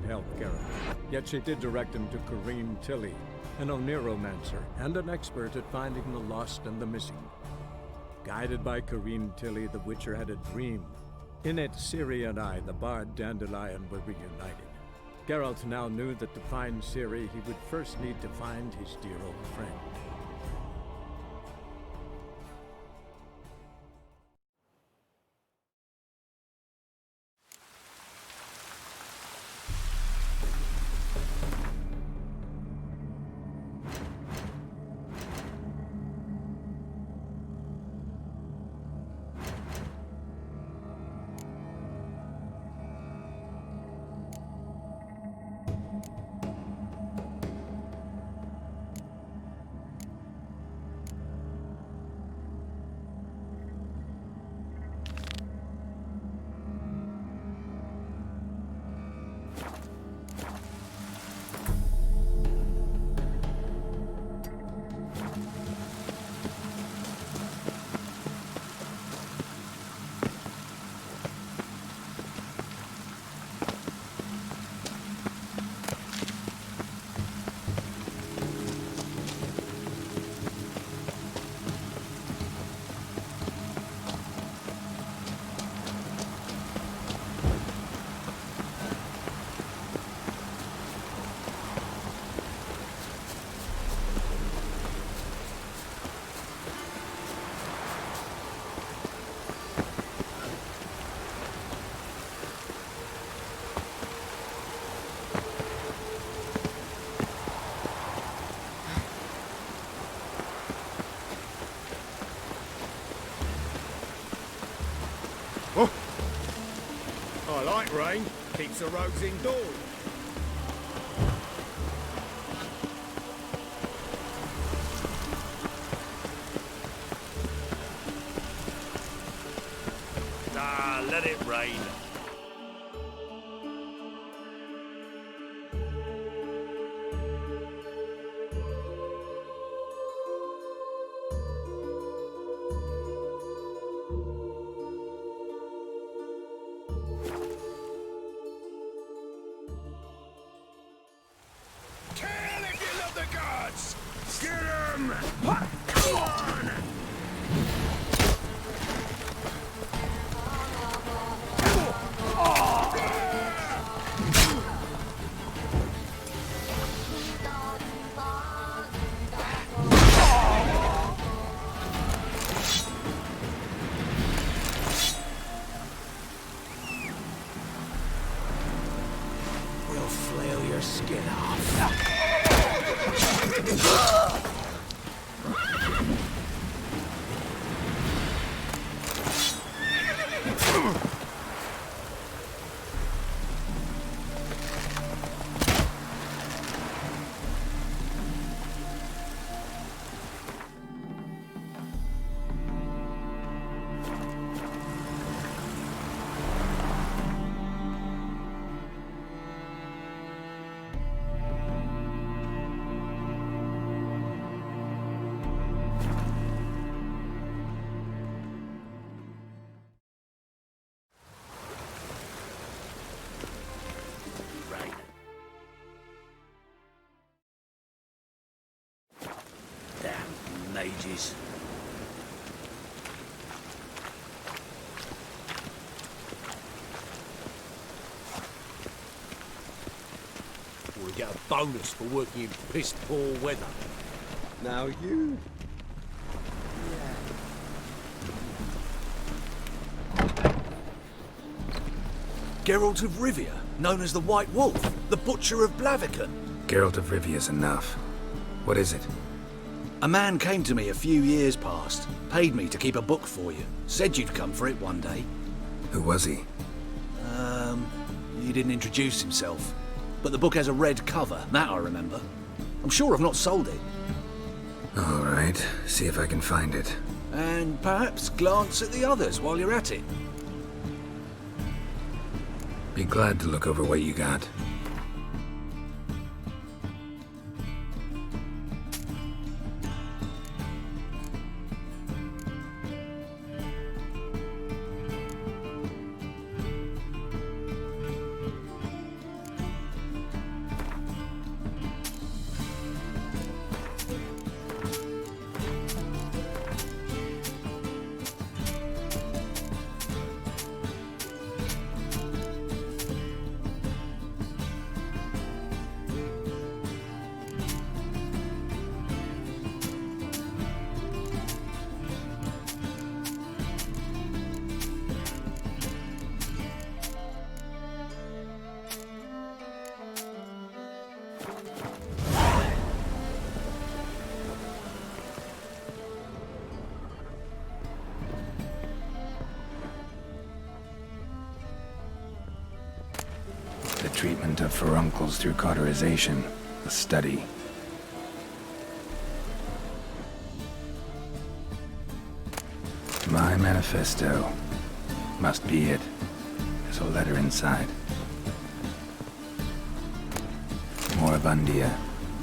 can't help Geralt. Yet she did direct him to Corrine Tilly, an Oniromancer and an expert at finding the lost and the missing. Guided by Corrine Tilly, the Witcher had a dream. In it, Ciri and I, the bard Dandelion, were reunited. Geralt now knew that to find Ciri, he would first need to find his dear old friend. I like rain. Keeps the roads indoors. Ah, let it rain. Get him! Come on! We'll flail your skin off. Mages. We get a bonus for working in piss-poor weather. Now you... Geralt of Rivia, known as the White Wolf, the Butcher of Blaviken. Geralt of Rivia's enough. What is it? A man came to me a few years past, paid me to keep a book for you, said you'd come for it one day. Who was he? He didn't introduce himself, but the book has a red cover, that I remember. I'm sure I've not sold it. All right, see if I can find it. And perhaps glance at the others while you're at it. Be glad to look over what you got. treatment of furuncles through cauterization. A study. My manifesto. Must be it. There's a letter inside. Moribundia,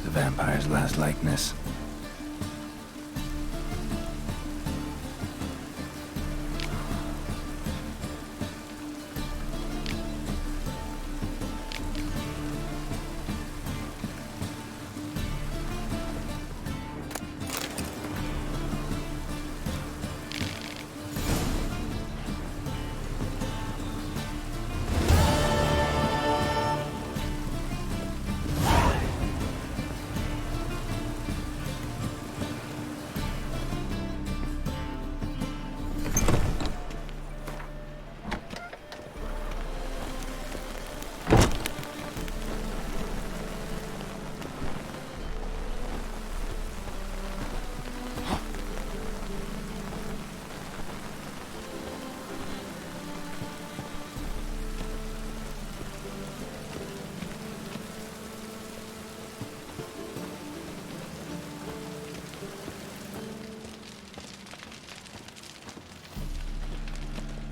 the vampire's last likeness.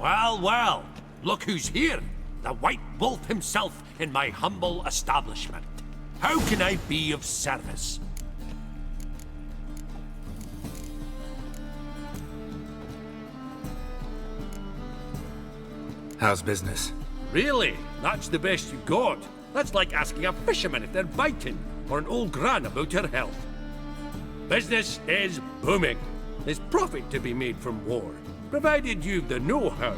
Well, well, look who's here. The White Wolf himself in my humble establishment. How can I be of service? How's business? Really? That's the best you got? That's like asking a fisherman if they're biting, or an old gran about her health. Business is booming. There's profit to be made from war, provided you've the know-how.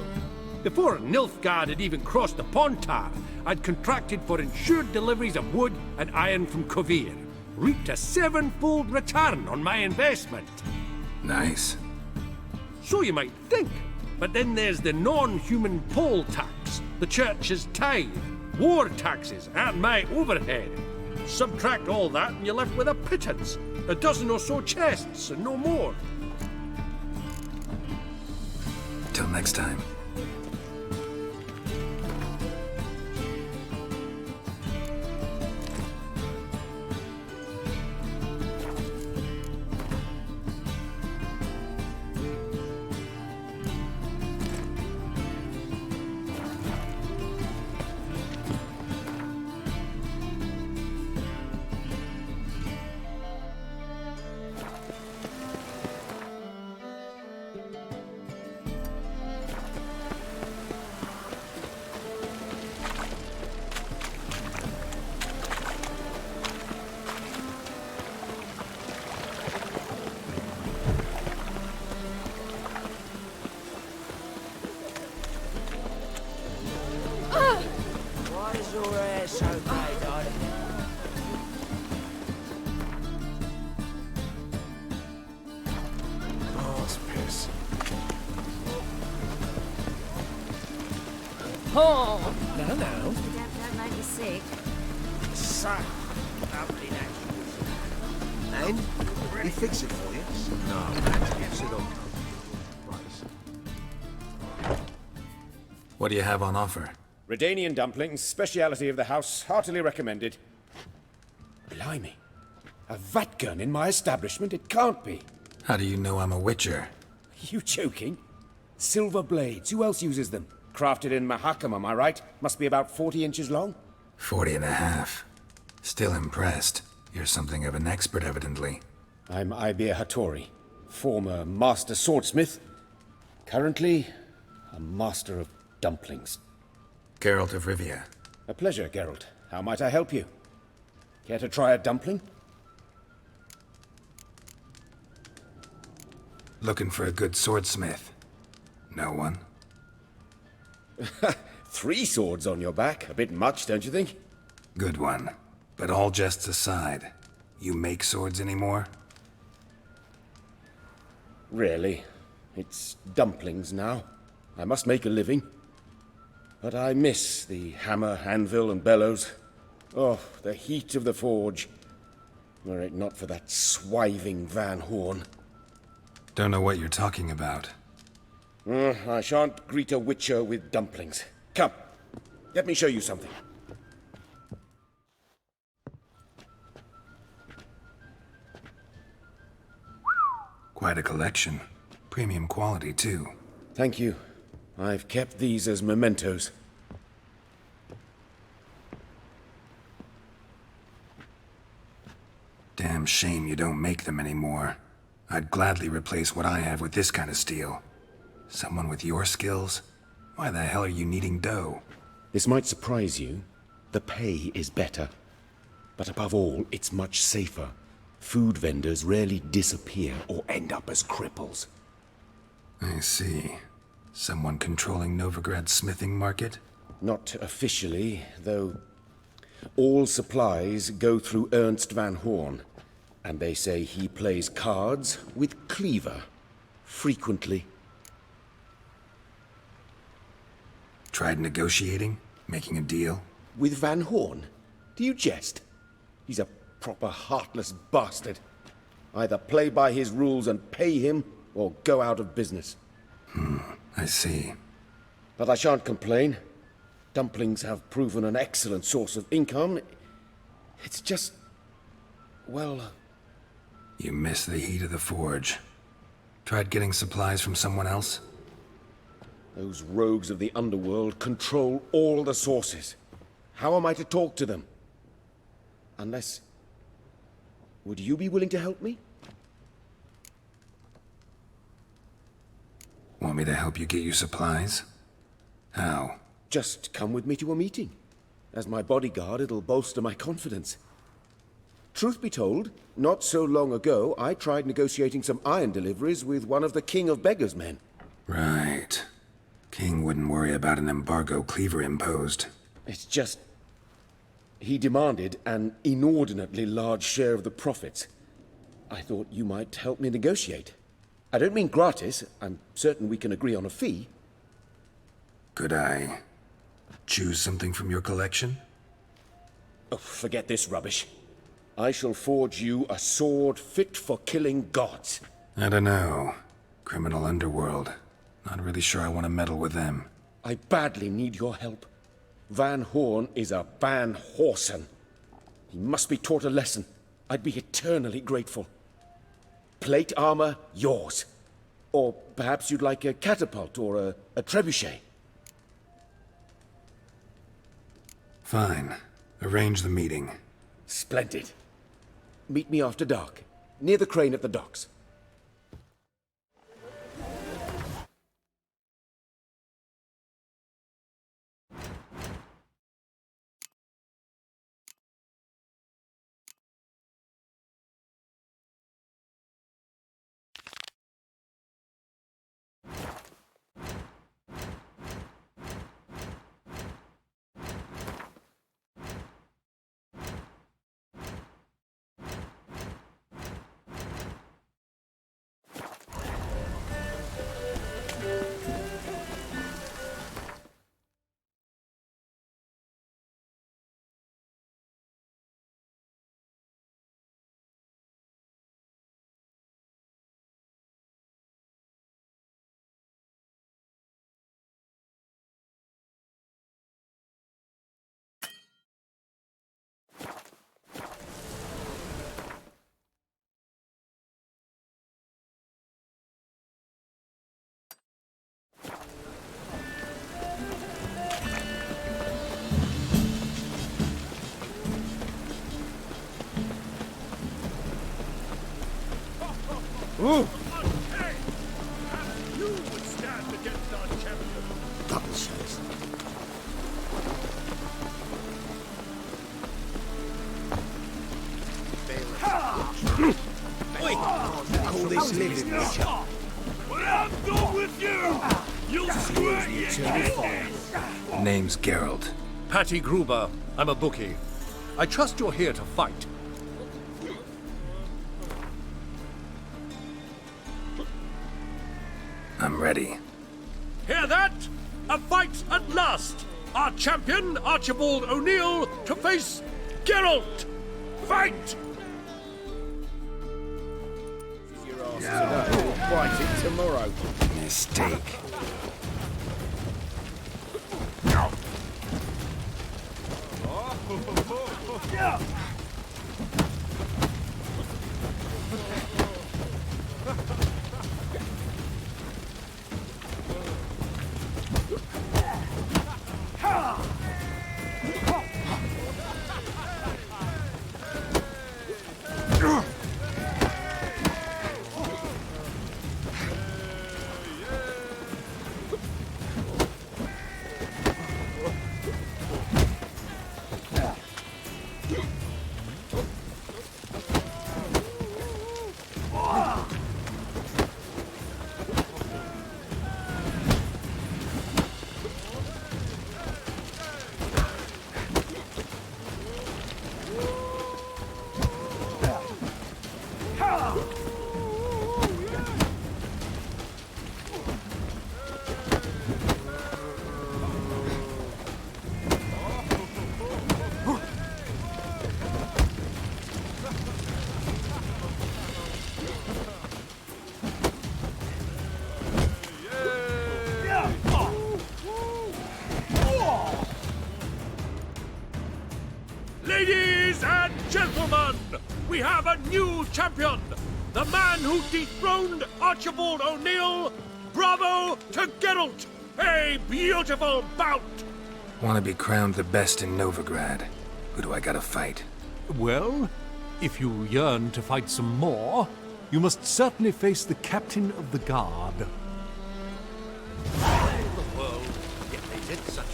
Before Nilfgaard had even crossed the Pontar, I'd contracted for insured deliveries of wood and iron from Kovir, reaped a 7-fold return on my investment. Nice. So you might think, but then there's the non-human poll tax, the church's tithe, war taxes, and my overhead. Subtract all that and you're left with a pittance, a dozen or so chests, and no more. Till next time. Why is your hair so grey, darling? Oh, it's piss. Oh! No, no. Don't make you sick. So lovely that And? We fix it for you? No, sit on. What do you have on offer? Redanian dumplings, speciality of the house, heartily recommended. Blimey. A vat gun in my establishment? It can't be. How do you know I'm a witcher? You joking? Silver blades, who else uses them? Crafted in Mahakam, am I right? Must be about 40 inches long? 40 and a half. Still impressed. You're something of an expert, evidently. I'm Ibir Hattori, former master swordsmith. Currently, a master of dumplings. Geralt of Rivia. A pleasure, Geralt. How might I help you? Care to try a dumpling? Looking for a good swordsmith. No one? 3 swords on your back. A bit much, don't you think? Good one. But all jests aside, you make swords anymore? Really? It's dumplings now. I must make a living. But I miss the hammer, anvil, and bellows. Oh, the heat of the forge. Were it not for that swiving Van Horn. Don't know what you're talking about. I shan't greet a witcher with dumplings. Come, let me show you something. Quite a collection. Premium quality, too. Thank you. I've kept these as mementos. Damn shame you don't make them anymore. I'd gladly replace what I have with this kind of steel. Someone with your skills? Why the hell are you needing dough? This might surprise you. The pay is better. But above all, it's much safer. Food vendors rarely disappear or end up as cripples. I see. Someone controlling Novigrad's smithing market? Not officially, though all supplies go through Ernst van Horn. And they say he plays cards with Cleaver. Frequently. Tried negotiating? Making a deal? With Van Horn? Do you jest? He's a proper heartless bastard. Either play by his rules and pay him, or go out of business. I see. But I shan't complain. Dumplings have proven an excellent source of income. It's just... well... You miss the heat of the forge. Tried getting supplies from someone else? those rogues of the underworld control all the sources. How am I to talk to them? Unless... Would you be willing to help me? Want me to help you get you supplies? How? Just come with me to a meeting. As my bodyguard, it'll bolster my confidence. Truth be told, not so long ago, I tried negotiating some iron deliveries with one of the King of Beggars' men. Right. King wouldn't worry about an embargo Cleaver imposed. It's just... he demanded an inordinately large share of the profits. I thought you might help me negotiate. I don't mean gratis. I'm certain we can agree on a fee. Could I choose something from your collection? Oh, forget this rubbish. I shall forge you a sword fit for killing gods. I don't know. Criminal underworld. Not really sure I want to meddle with them. I badly need your help. Van Horn is a Van Horsen. He must be taught a lesson. I'd be eternally grateful. Plate armor, yours. Or perhaps you'd like a catapult or a trebuchet. Fine. Arrange the meeting. Splendid. Meet me after dark, near the crane at the docks. Ooh. You would stand against our champion. Double shows. Call this living, Richard. When I'm done with you, you'll swear you. Name's Geralt. Patty Gruber. I'm a bookie. I trust you're here to fight. I'm ready. Hear that? A fight at last! Our champion, Archibald O'Neill, to face Geralt! Fight! Your ass today, we'll fight it tomorrow. Mistake. Ladies and gentlemen, we have a new champion! The man who dethroned Archibald O'Neill! Bravo to Geralt! A beautiful bout! Want to be crowned the best in Novigrad? Who do I gotta fight? Well, if you yearn to fight some more, you must certainly face the captain of the guard. Why in the world did they did such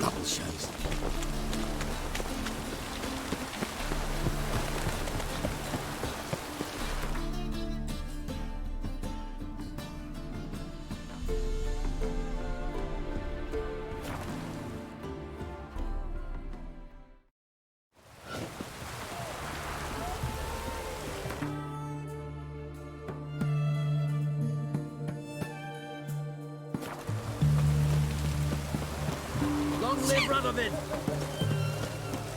Double shows. Long live Radovid!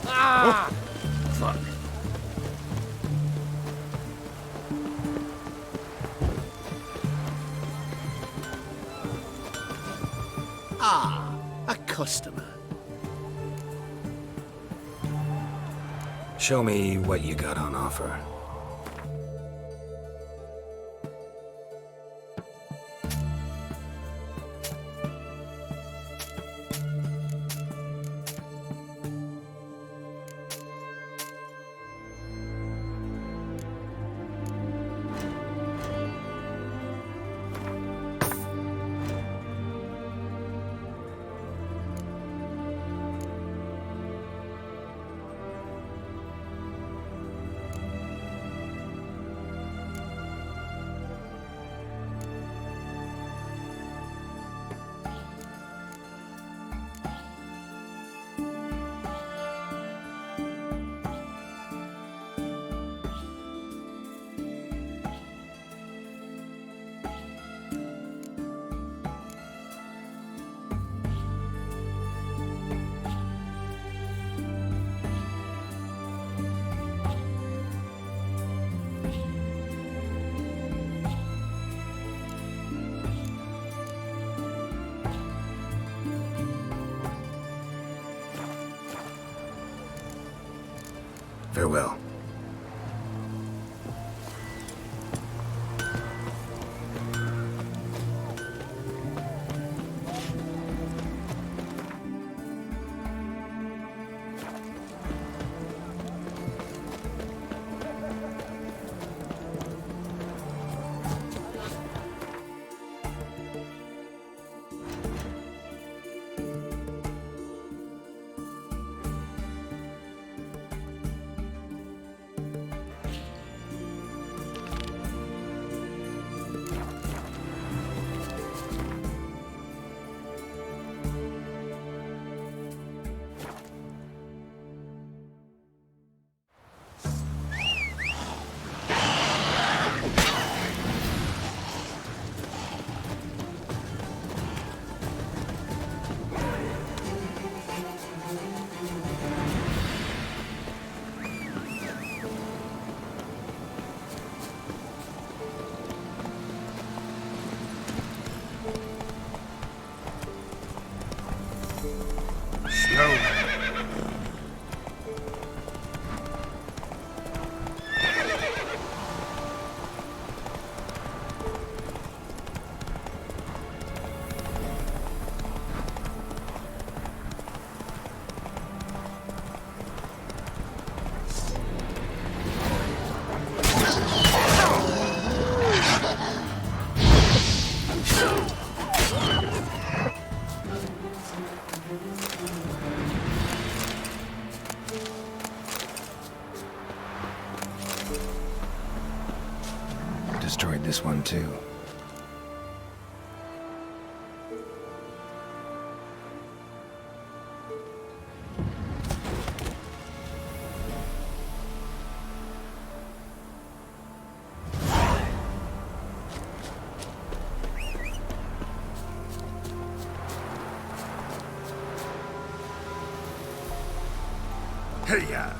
Ah! Fuck. Ah, a customer. Show me what you got on offer. Farewell. Destroyed this one too. Hey-ya!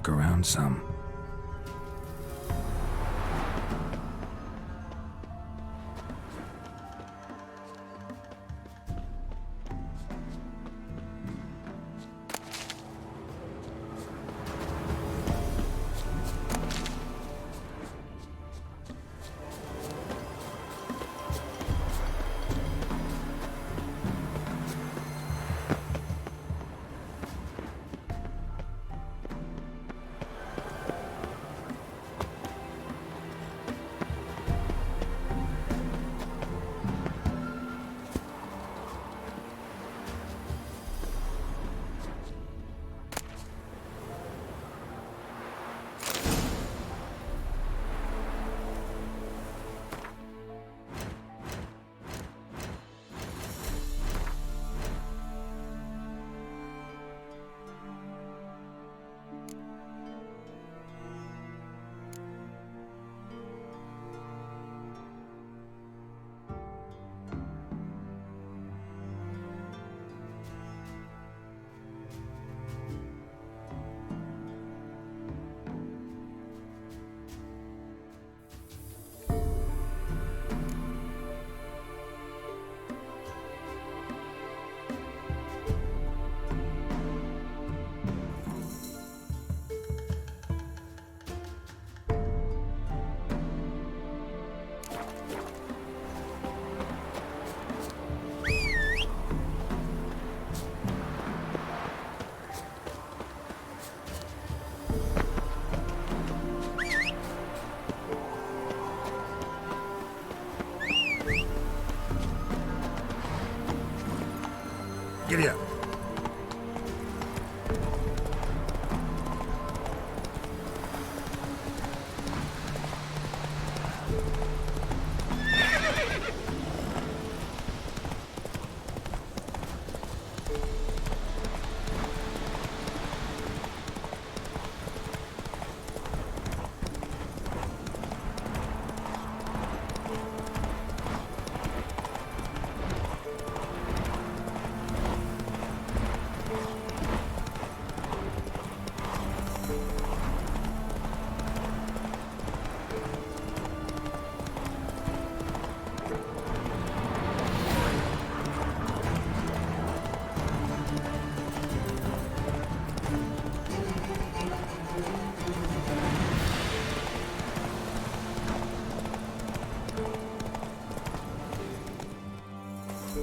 look around some. Giddy up.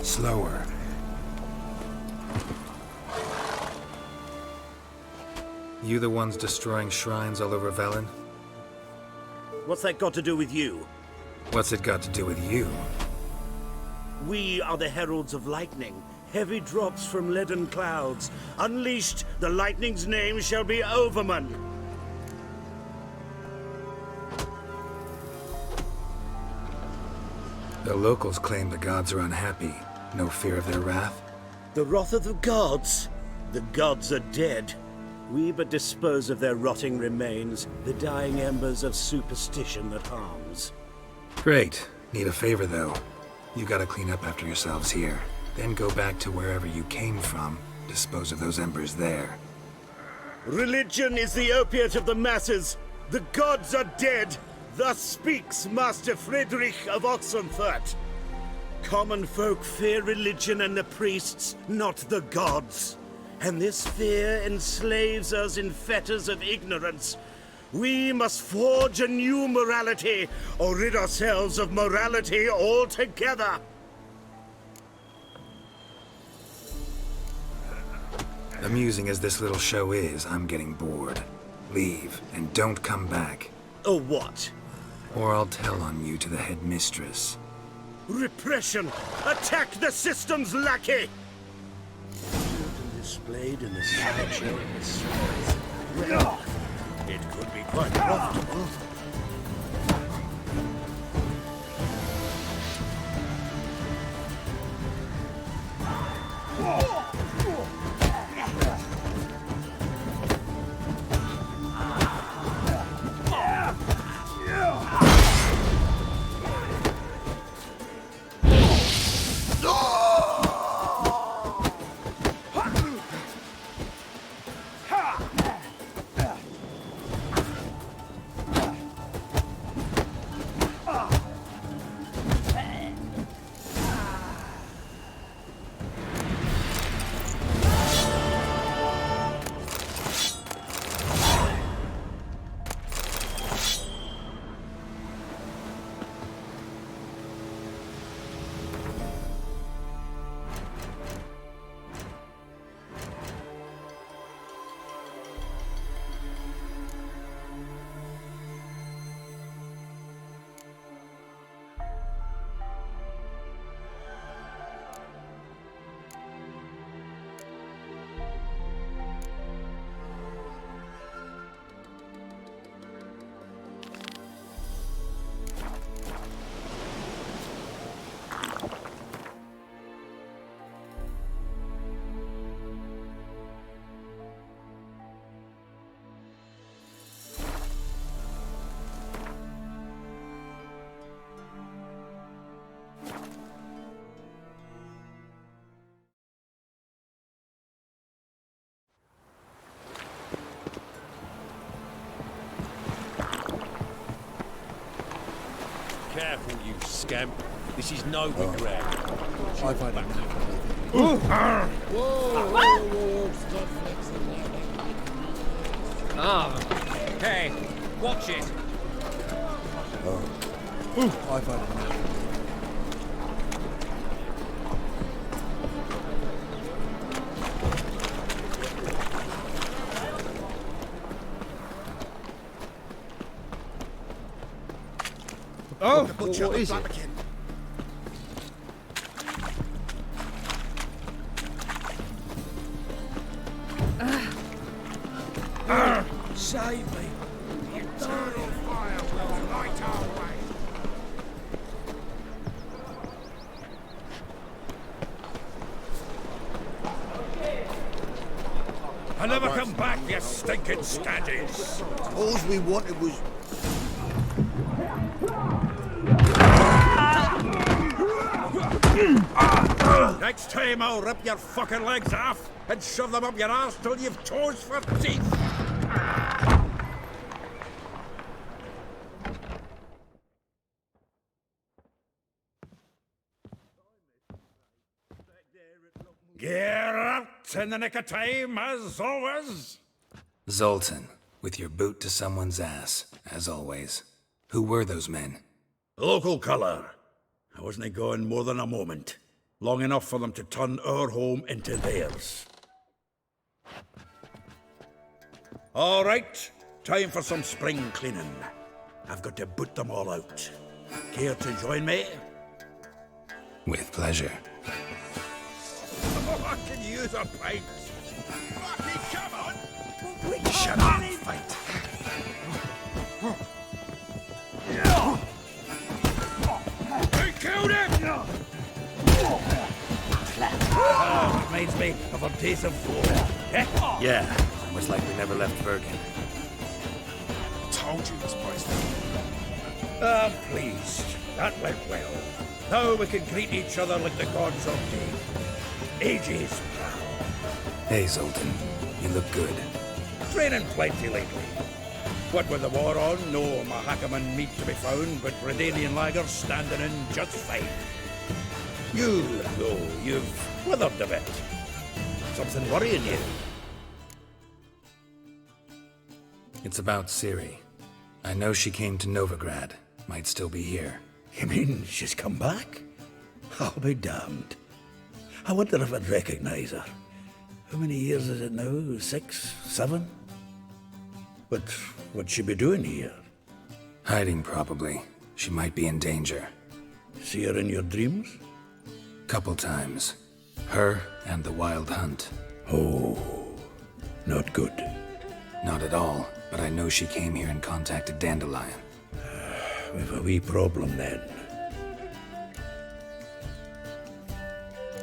Slower. You the ones destroying shrines all over Velen? What's that got to do with you? What's it got to do with you? We are the heralds of lightning. Heavy drops from leaden clouds. Unleashed, the lightning's name shall be Overman. The locals claim the gods are unhappy. No fear of their wrath? The wrath of the gods? The gods are dead. We but dispose of their rotting remains, the dying embers of superstition that harms. Great. Need a favor, though. You gotta clean up after yourselves here. Then go back to wherever you came from. Dispose of those embers there. Religion is the opiate of the masses. The gods are dead. Thus speaks Master Friedrich of Oxenfurt. Common folk fear religion and the priests, not the gods. And this fear enslaves us in fetters of ignorance. We must forge a new morality, or rid ourselves of morality altogether. Amusing as this little show is, I'm getting bored. Leave, and don't come back. Or what? Or I'll tell on you to the headmistress. Repression! Attack the system's lackey! Displayed in the sideshow of the swords. Well, it could be quite profitable. Careful, you scamp. This is Novigrad. I've had enough. Hey, watch it. I've had enough. Oh, what is it? Save me. The eternal fire will light our way. I never come back, you stinking scaddies. All we wanted was... Next time I'll rip your fucking legs off and shove them up your ass till you've toes for teeth. Gear out in the nick of time, as always. Zoltan, with your boot to someone's ass, as always. Who were those men? Local colour. I wasn't gone more than a moment. Long enough for them to turn our home into theirs. All right, time for some spring cleaning. I've got to boot them all out. Care to join me? With pleasure. Oh, I can use a pint. Fucking come on! Shut up, fight. Who killed him? Reminds me of our days of war. Yeah, almost like we never left Bergen. Told you this place. I'm pleased. That went well. Now we can greet each other like the gods of day. Ages, pal. Hey, Zoltan. You look good. Training plenty lately. What with the war on, no Mahakaman meat to be found, but Redanian lagers standing in just fine. You, though, you've withered a bit. Something worrying you? It's about Ciri. I know she came to Novigrad. Might still be here. You mean she's come back? I'll be damned. I wonder if I'd recognize her. How many years is it now? 6, 7? But what'd she be doing here? Hiding, probably. She might be in danger. See her in your dreams? Couple times. Her and the Wild Hunt. Oh, not good. Not at all, but I know she came here and contacted Dandelion. We've a wee problem then.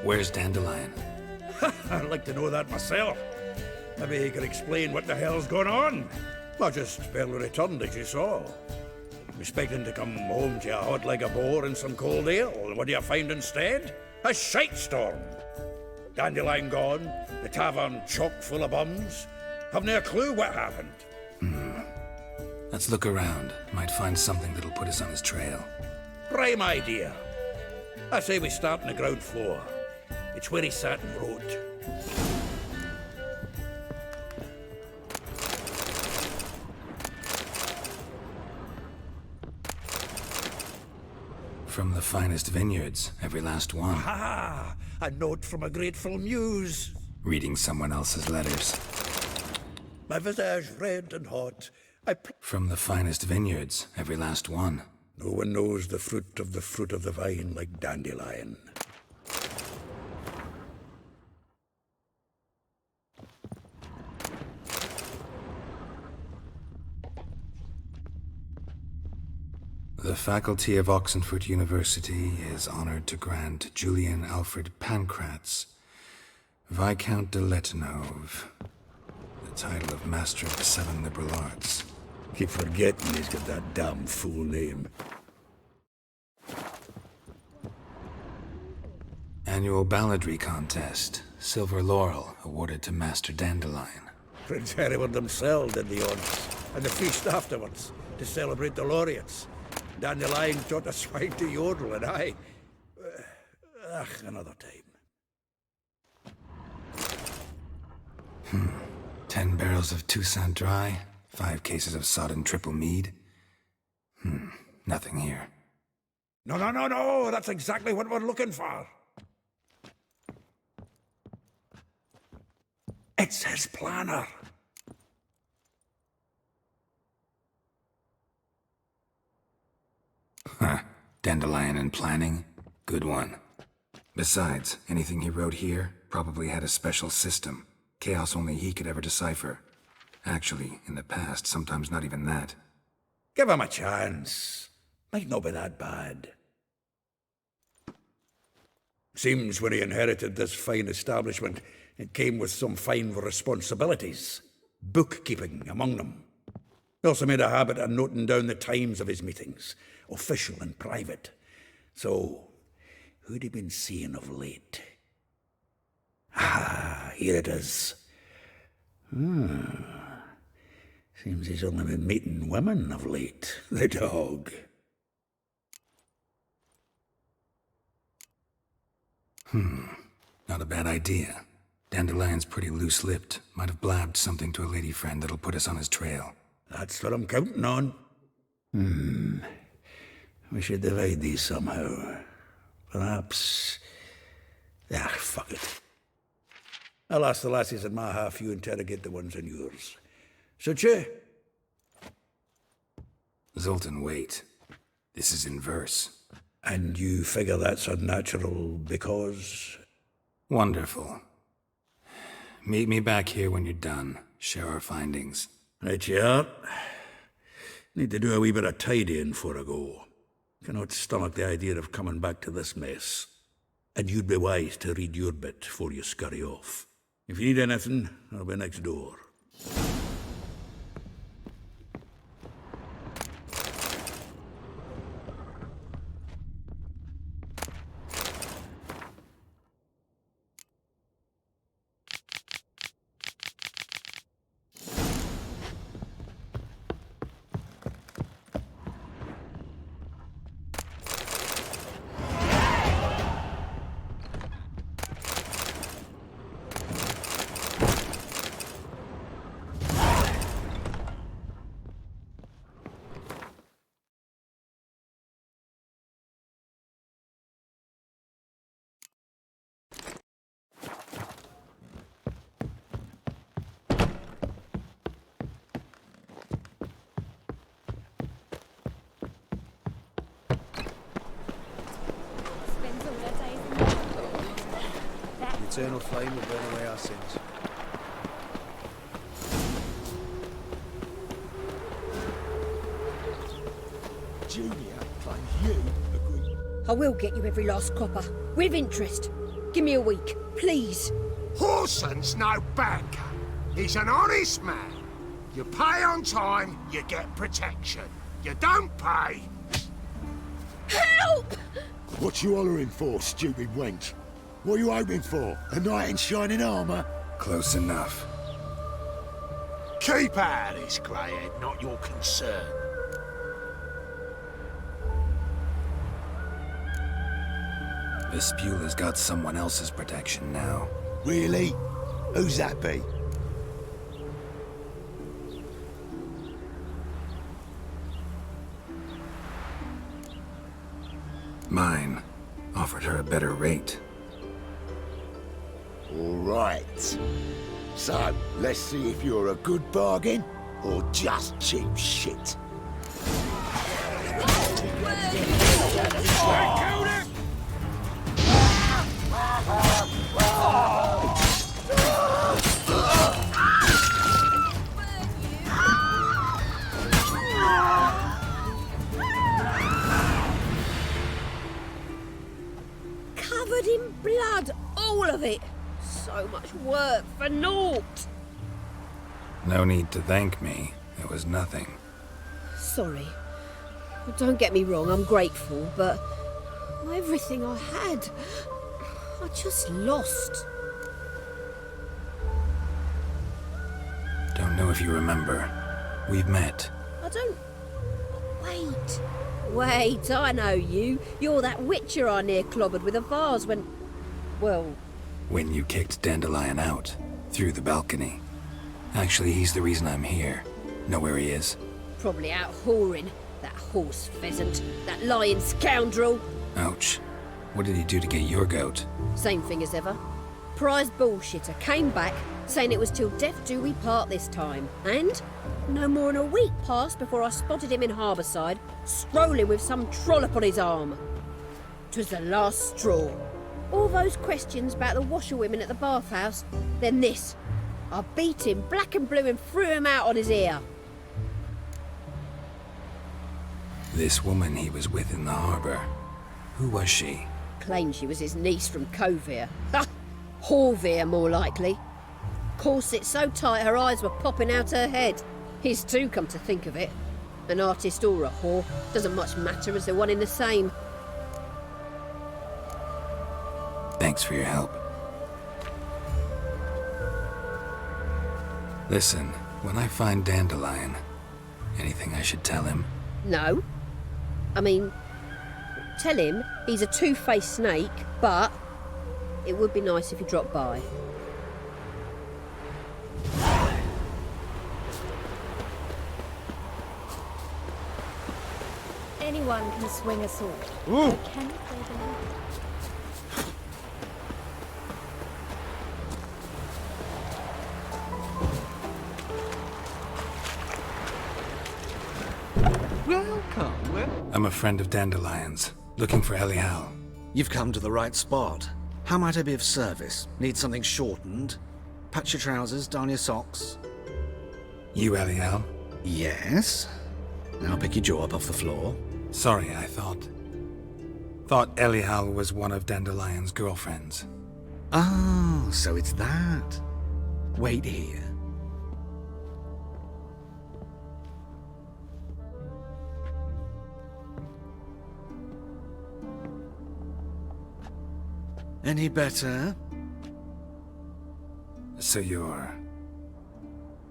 Where's Dandelion? I'd like to know that myself. Maybe he could explain what the hell's going on. I just barely returned, as you saw. Expecting to come home to a hot leg of boar and some cold ale. What do you find instead? A shite storm. Dandelion gone, the tavern chock full of bums. Haven't a clue what happened. Let's look around. Might find something that'll put us on his trail. Prime idea. I say we start on the ground floor. It's where he sat and wrote. From the finest vineyards, every last one. Ah, a note from a grateful muse. Reading someone else's letters. My visage red and hot. From the finest vineyards, every last one. No one knows the fruit of the vine like Dandelion. The faculty of Oxenford University is honored to grant Julian Alfred Pancratz, Viscount de Letonov, the title of Master of the Seven Liberal Arts. Keep forgetting he's got that damn full name. Annual balladry contest. Silver Laurel awarded to Master Dandelion. Prince Hereward himself did the honors, and the feast afterwards, to celebrate the laureates. Dandelion taught a swine to yodel, and I... another time. 10 barrels of Toussaint Dry, 5 cases of sodden triple mead. Nothing here. No, that's exactly what we're looking for. It's his planner. Dandelion and planning? Good one. Besides, anything he wrote here probably had a special system. Chaos only he could ever decipher. Actually, in the past, sometimes not even that. Give him a chance. Might not be that bad. Seems when he inherited this fine establishment, it came with some fine responsibilities. Bookkeeping among them. He also made a habit of noting down the times of his meetings, official and private. So, who'd he been seeing of late? Here it is. Seems he's only been meeting women of late, the dog. Not a bad idea. Dandelion's pretty loose-lipped. Might have blabbed something to a lady friend that'll put us on his trail. That's what I'm counting on. We should divide these somehow. Perhaps... fuck it. I'll ask the lassies in my half, you interrogate the ones in yours. Suit you? Zoltan, wait. This is in verse. And you figure that's unnatural because... Wonderful. Meet me back here when you're done. Share our findings. Right you are. Need to do a wee bit of tidying before I go. Cannot stomach the idea of coming back to this mess. And you'd be wise to read your bit before you scurry off. If you need anything, I'll be next door. Eternal flame will burn away our sins. Junior claims you agree. I will get you every last copper, with interest. Give me a week, please. Horson's no banker. He's an honest man. You pay on time, you get protection. You don't pay... Help! What you hollering for, stupid wench? What are you hoping for? A knight in shining armour? Close enough. Keep out of this, greyhead, not your concern. Vespula's got someone else's protection now. Really? Who's that be? Mine. Offered her a better rate. All right. So, let's see if you're a good bargain or just cheap shit. Covered in blood, all of it. So much work for naught. No need to thank me. It was nothing. Sorry. Well, don't get me wrong, I'm grateful, but everything I had, I just lost. Don't know if you remember. We've met. I don't... Wait. Wait, I know you. You're that witcher I near clobbered with a vase when... well... When you kicked Dandelion out, through the balcony. Actually, he's the reason I'm here. Know where he is? Probably out whoring. That horse pheasant. That lying scoundrel. Ouch. What did he do to get your goat? Same thing as ever. Prize bullshitter came back, saying it was till death do we part this time. And no more than a week passed before I spotted him in Harbourside, strolling with some trollop on his arm. 'Twas the last straw. All those questions about the washerwomen at the bathhouse, then this. I beat him black and blue and threw him out on his ear. This woman he was with in the harbour. Who was she? Claimed she was his niece from Covere. Ha! Horvere, more likely. Corset so tight her eyes were popping out her head. His too, come to think of it. An artist or a whore, doesn't much matter as they're one in the same. Thanks for your help. Listen, when I find Dandelion, anything I should tell him? No. I mean, tell him he's a two-faced snake, but it would be nice if he dropped by. Anyone can swing a sword. Ooh. But can you play the lute? Welcome. I'm a friend of Dandelion's, looking for Elial. You've come to the right spot. How might I be of service? Need something shortened? Patch your trousers, darn your socks. You Elial? Yes. Now pick your jaw up off the floor. Sorry, I thought Elial was one of Dandelion's girlfriends. Oh, so it's that. Wait here. Any better? So you're...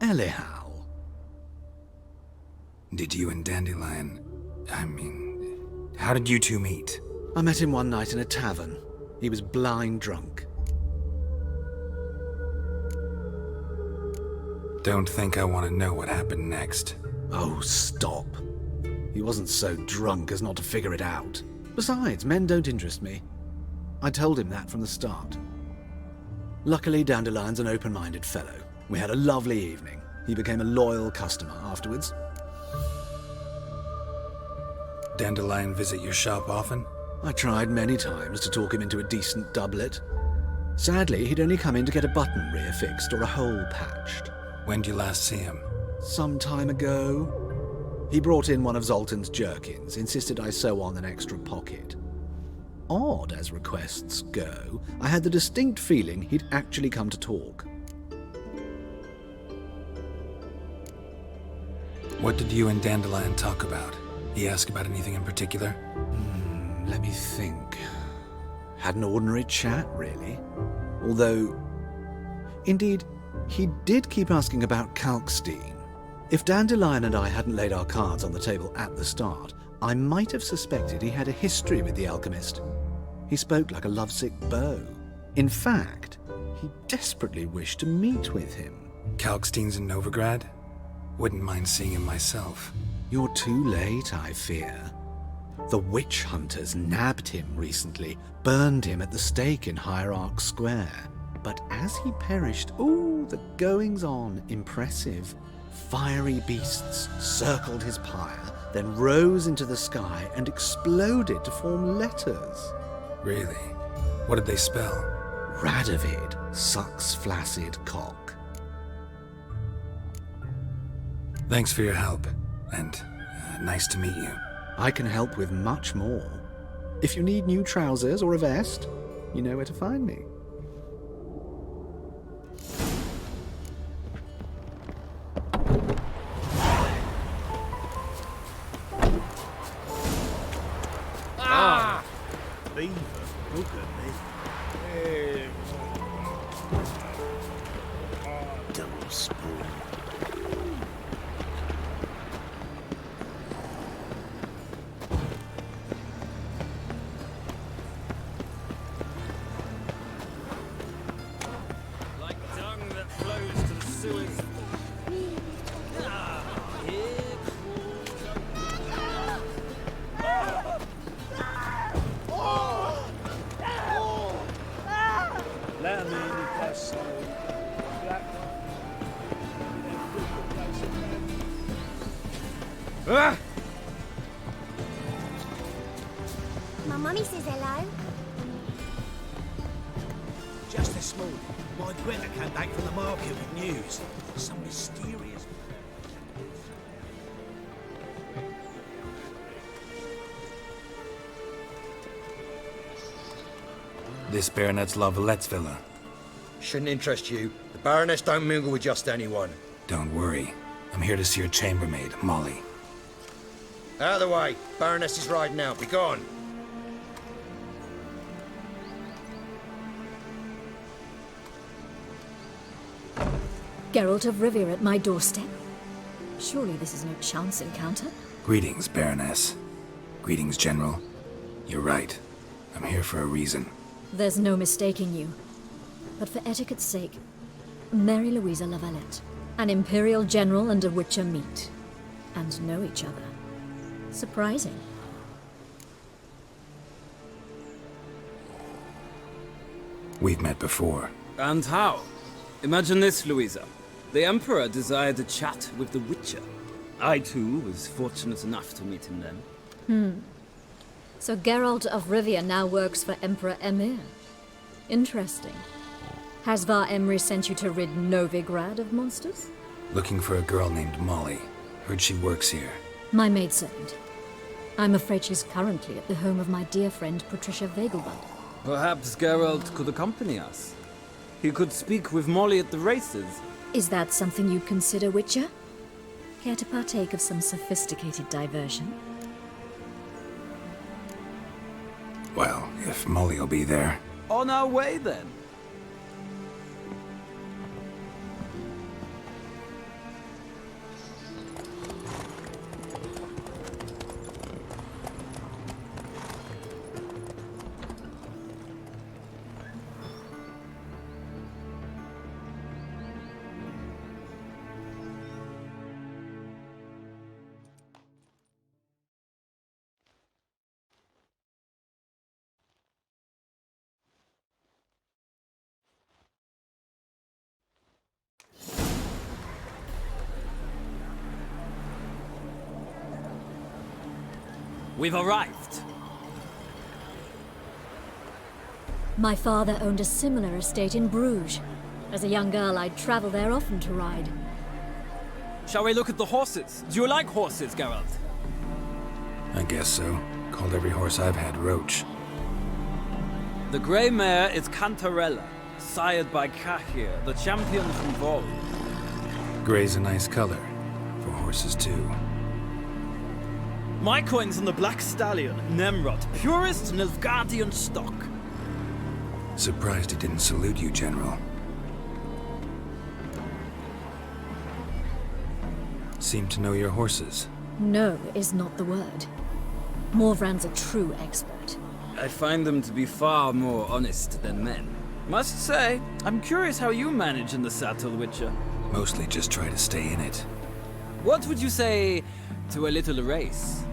Elial. Did you and Dandelion... how did you two meet? I met him one night in a tavern. He was blind drunk. Don't think I want to know what happened next. Oh, stop. He wasn't so drunk as not to figure it out. Besides, men don't interest me. I told him that from the start. Luckily, Dandelion's an open-minded fellow. We had a lovely evening. He became a loyal customer afterwards. Dandelion visit your shop often? I tried many times to talk him into a decent doublet. Sadly, he'd only come in to get a button rear fixed or a hole patched. When did you last see him? Some time ago. He brought in one of Zoltan's jerkins, insisted I sew on an extra pocket. Odd as requests go, I had the distinct feeling he'd actually come to talk. What did you and Dandelion talk about? He ask about anything in particular? Let me think. Had an ordinary chat, really. Although, indeed, he did keep asking about Kalkstein. If Dandelion and I hadn't laid our cards on the table at the start, I might have suspected he had a history with the alchemist. He spoke like a lovesick beau. In fact, he desperately wished to meet with him. Kalkstein's in Novigrad? Wouldn't mind seeing him myself. You're too late, I fear. The witch hunters nabbed him recently, burned him at the stake in Hierarch Square. But as he perished, the goings-on impressive. Fiery beasts circled his pyre, then rose into the sky and exploded to form letters. Really? What did they spell? Radovid sucks flaccid cock. Thanks for your help, and nice to meet you. I can help with much more. If you need new trousers or a vest, you know where to find me. Beaver, look at me. Double spoon. Ah! My mummy says hello. Just this morning, my Greta came back from the market with news. Some mysterious... This Baronet's Lavalettes villa. Shouldn't interest you. The Baroness don't mingle with just anyone. Don't worry. I'm here to see your chambermaid, Molly. Out of the way. Baroness is riding out. Be gone. Geralt of Rivia at my doorstep? Surely this is no chance encounter? Greetings, Baroness. Greetings, General. You're right. I'm here for a reason. There's no mistaking you. But for etiquette's sake, Mary Louisa Lavalette. An Imperial General and a Witcher meet. And know each other. Surprising. We've met before. And how? Imagine this, Louisa. The Emperor desired a chat with the Witcher. I, too, was fortunate enough to meet him then. So Geralt of Rivia now works for Emperor Emir. Interesting. Has Var Emry sent you to rid Novigrad of monsters? Looking for a girl named Molly. Heard she works here. My maidservant. I'm afraid she's currently at the home of my dear friend Patricia Vegelbud. Perhaps Geralt could accompany us. He could speak with Molly at the races. Is that something you'd consider, Witcher? Care to partake of some sophisticated diversion? Well, if Molly will be there. On our way, then. We've arrived. My father owned a similar estate in Bruges. As a young girl, I'd travel there often to ride. Shall we look at the horses? Do you like horses, Geralt? I guess so. Called every horse I've had Roach. The grey mare is Cantarella, sired by Cahir, the champion from Vol. Grey's a nice color. For horses, too. My coin's on the Black Stallion, Nemrod, purest Nilfgaardian stock. Surprised he didn't salute you, General. Seem to know your horses. No is not the word. Morvran's a true expert. I find them to be far more honest than men. Must say, I'm curious how you manage in the saddle, Witcher. Mostly just try to stay in it. What would you say to a little race?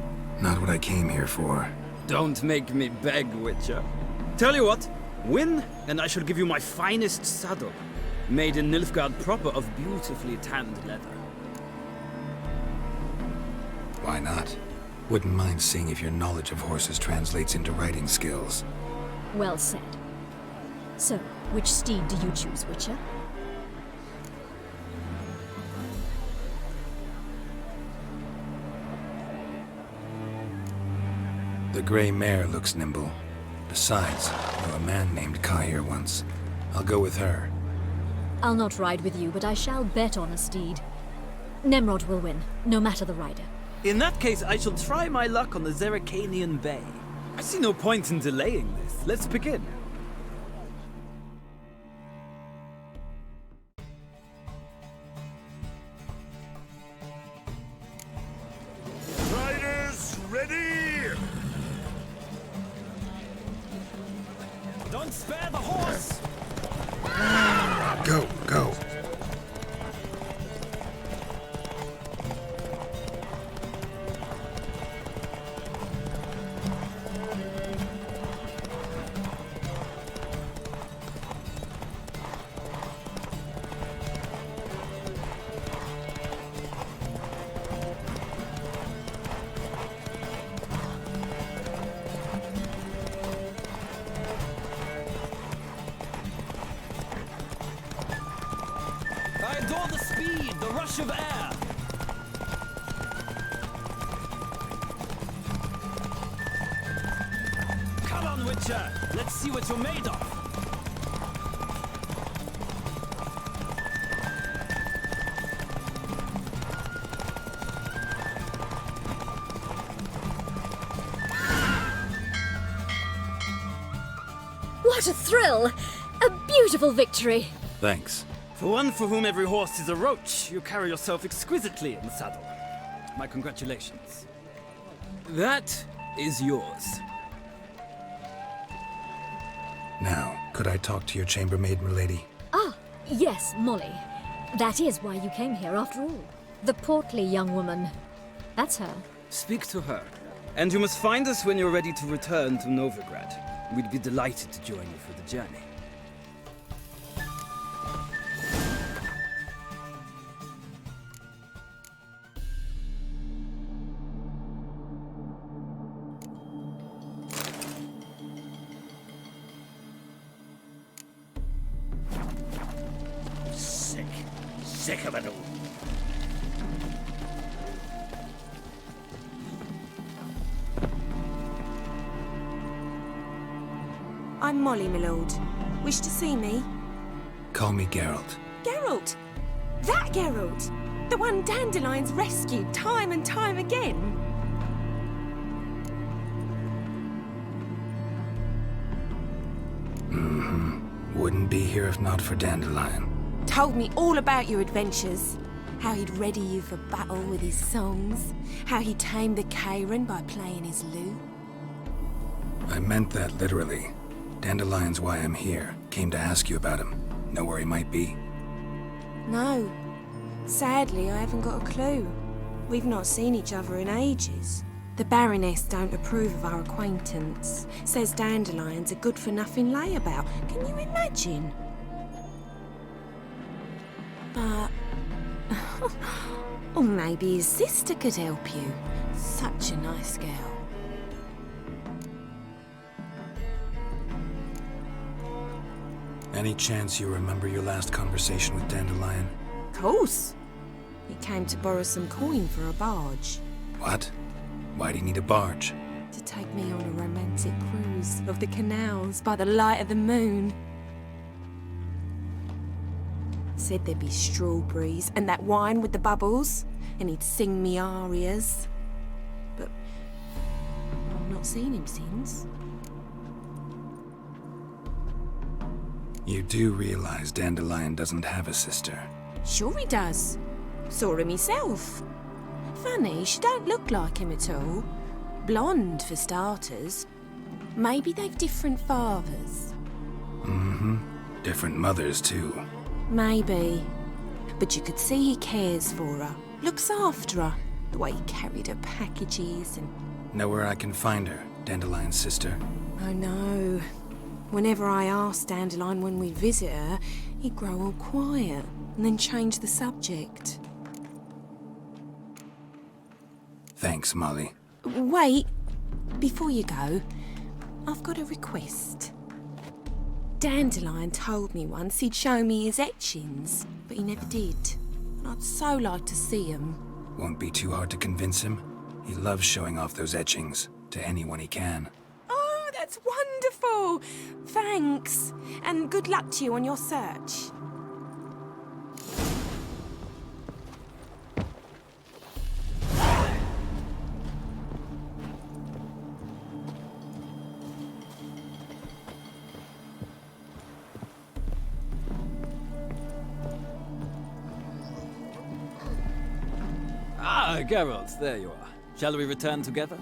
Not what I came here for. Don't make me beg, Witcher. Tell you what, win, and I shall give you my finest saddle, made in Nilfgaard proper of beautifully tanned leather. Why not? Wouldn't mind seeing if your knowledge of horses translates into riding skills. Well said. So, which steed do you choose, Witcher? The grey mare looks nimble. Besides, I knew a man named Cahir once. I'll go with her. I'll not ride with you, but I shall bet on a steed. Nemrod will win, no matter the rider. In that case, I shall try my luck on the Zerrikanian Bay. I see no point in delaying this. Let's begin. Riders, ready! Don't spare the horse! Go, go. rush of air! Come on, Witcher! Let's see what you're made of! What a thrill! A beautiful victory! Thanks. For one for whom every horse is a roach, you carry yourself exquisitely in the saddle. My congratulations. That is yours. Now, could I talk to your chambermaid, milady? Ah, yes, Molly. That is why you came here after all. The portly young woman. That's her. Speak to her. And you must find us when you're ready to return to Novigrad. We'd be delighted to join you for the journey. Sick of it all. I'm Molly, my lord. Wish to see me? Call me Geralt. Geralt! That Geralt! The one Dandelion's rescued time and time again! Mm-hmm. Wouldn't be here if not for Dandelion. Told me all about your adventures. How he'd ready you for battle with his songs. How he tamed the Karen by playing his lute. I meant that literally. Dandelion's why I'm here. Came to ask you about him. Know where he might be? No. Sadly, I haven't got a clue. We've not seen each other in ages. The Baroness don't approve of our acquaintance. Says Dandelion's a good-for-nothing layabout. Can you imagine? But... or maybe his sister could help you. Such a nice girl. Any chance you remember your last conversation with Dandelion? Of course. He came to borrow some coin for a barge. What? Why'd he need a barge? To take me on a romantic cruise of the canals by the light of the moon. Said there'd be strawberries and that wine with the bubbles, and he'd sing me arias. But I've not seen him since. You do realize Dandelion doesn't have a sister? Sure he does. Saw him himself. Funny, she don't look like him at all. Blonde, for starters. Maybe they've different fathers. Mm-hmm. Different mothers, too. Maybe. But you could see he cares for her. Looks after her. The way he carried her packages and... Know where I can find her, Dandelion's sister? Oh no. Whenever I asked Dandelion when we'd visit her, he'd grow all quiet and then change the subject. Thanks, Molly. Wait. Before you go, I've got a request. Dandelion told me once he'd show me his etchings, but he never did. And I'd so like to see them. Won't be too hard to convince him. He loves showing off those etchings to anyone he can. Oh, that's wonderful! Thanks, and good luck to you on your search. Ah, Geralt, there you are. Shall we return together?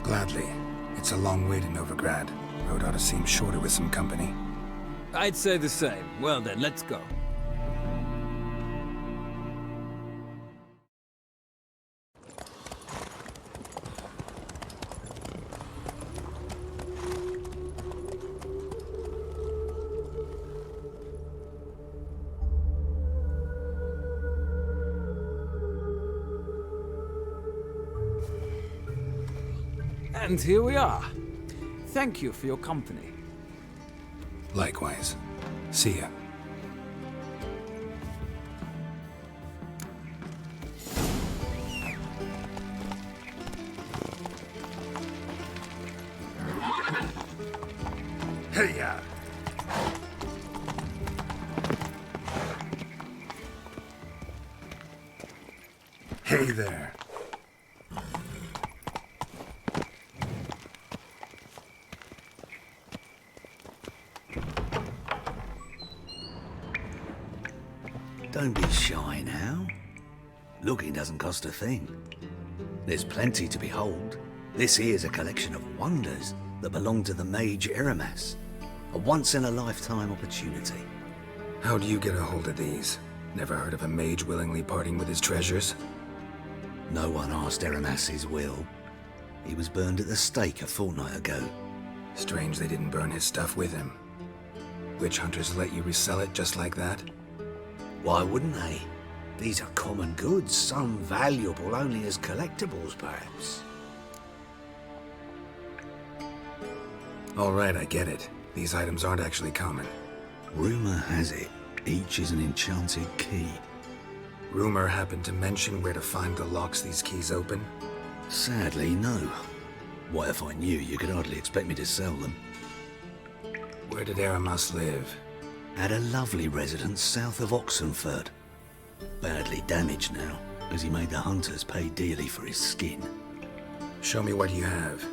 Gladly. It's a long way to Novigrad. Road ought to seem shorter with some company. I'd say the same. Well then, let's go. And here we are. Thank you for your company. Likewise. See ya. Here. Hey there. Don't be shy now. Looking doesn't cost a thing. There's plenty to behold. This here's a collection of wonders that belong to the mage Eramas. A once-in-a-lifetime opportunity. How do you get a hold of these? Never heard of a mage willingly parting with his treasures? No one asked Eramas his will. He was burned at the stake a fortnight ago. Strange they didn't burn his stuff with him. Witch hunters let you resell it just like that? Why wouldn't they? These are common goods, some valuable only as collectibles, perhaps. All right, I get it. These items aren't actually common. Rumor has it, each is an enchanted key. Rumor happened to mention where to find the locks these keys open? Sadly, no. What if I knew? You could hardly expect me to sell them. Where did Eramas live? At a lovely residence south of Oxenford. Badly damaged now, as he made the hunters pay dearly for his skin. Show me what you have.